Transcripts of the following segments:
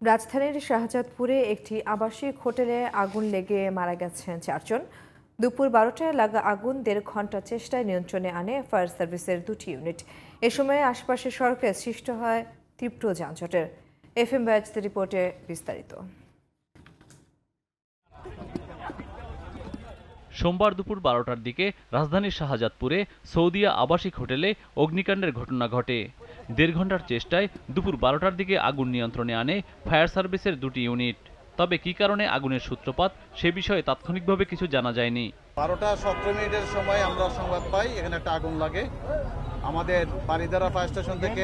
রাজধানীর শাহজাদপুরে একটি আবাসিক হোটেলে আগুন লেগে মারা গেছেন 4 জন। দুপুর 12টায় লাগা আগুন 1.5 ঘন্টা চেষ্টায় নিয়ন্ত্রণে আনে ফায়ার সার্ভিসের 2টি ইউনিট। এ সময় আশপাশের সড়কে সৃষ্টি হয় তীব্র যানজটের। FM বায়াজদের রিপোর্টে বিস্তারিত। সোমবার দুপুর 12টার দিকে রাজধানীর শাহজাদপুরে সৌদিয়া আবাসিক হোটেলে অগ্নিকাণ্ডের ঘটনা ঘটে। 1.5 ঘন্টার চেষ্টায় দুপুর 12টার দিকে আগুন নিয়ন্ত্রণে আনে ফায়ার সার্ভিসের 2টি ইউনিট। তবে কী কারণে আগুনের সূত্রপাত সে বিষয়ে তাৎক্ষণিকভাবে কিছু জানা যায়নি। 12:17 সময় আমরা সংবাদ পাই এখানে একটা আগুন লাগে। আমাদের বারিধারা ফায়ার স্টেশন থেকে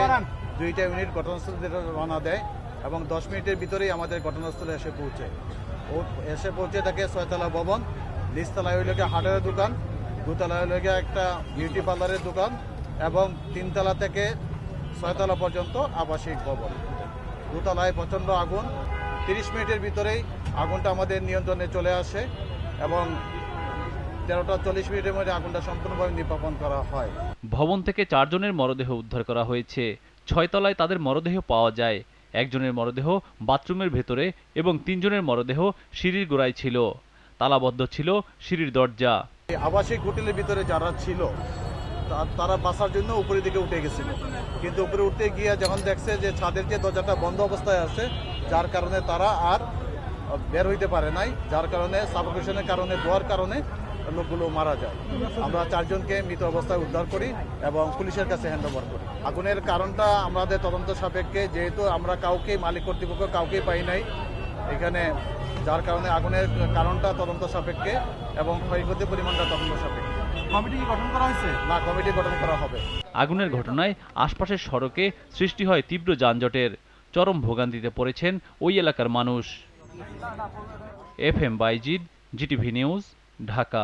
2টা ইউনিট ঘটনাস্থলে রওনা দেয় এবং 10 মিনিটের ভিতরেই আমাদের ঘটনাস্থলে এসে পৌঁছে থাকে 6তলা ভবন, নিচতলায় হইল গিয়ে হার্ডওয়্যারের দোকান, দোতলায় হইল গিয়ে একটা বিউটি পার্লারের দোকান এবং 3তলা থেকে 6তলা পর্যন্ত আবাসিক ভবন। দোতলায় প্রচণ্ড আগুন। 30 মিনিটের ভিতরেই আগুনটা আমাদের নিয়ন্ত্রণে চলে আসে এবং 13:40 মিনিটের মধ্যে আগুনটা সম্পূর্ণভাবে নির্বাপন করা হয়। ভবন থেকে 4 জনের মরদেহ উদ্ধার করা হয়েছে। 6 তলায় তাদের মরদেহ পাওয়া যায়। একজনের মরদেহ বাথরুমের ভেতরে এবং 3 জনের মরদেহ সিঁড়ির গোড়ায় ছিল। তালাবদ্ধ ছিল সিঁড়ির দরজা। আবাসিক হোটেলের ভিতরে যারা ছিল তারা বাসার জন্য উপরের দিকে উঠে গেছিল, কিন্তু উপরে উঠতে গিয়ে যখন দেখছে যে ছাদের যে দরজাটা বন্ধ অবস্থায় আছে, যার কারণে তারা আর বের হইতে পারে নাই, যার কারণে সাফোকেশনের কারণে ধোয়ার কারণে লোকগুলো মারা যায়। আমরা 4 জনকে মৃত অবস্থায় উদ্ধার করি এবং পুলিশের কাছে হ্যান্ডওভার করি। আগুনের কারণটা আমাদের তদন্ত সাপেক্ষে, যেহেতু আমরা মালিক কর্তৃপক্ষ কাউকেই পাই নাই এখানে, যার কারণে আগুনের কারণটা তদন্ত সাপেক্ষে এবং ক্ষয়ক্ষতির পরিমাণটা তদন্ত সাপেক্ষে। কমিটি কি গঠন করা হয়েছে? না, কমিটি গঠন করা হবে। আগুনের ঘটনায় আশপাশের সড়কে সৃষ্টি হয় তীব্র যানজটের। চরম ভোগান্তিতে পড়েছেন ওই এলাকার মানুষ। FM Bayzid, GTV news, Dhaka.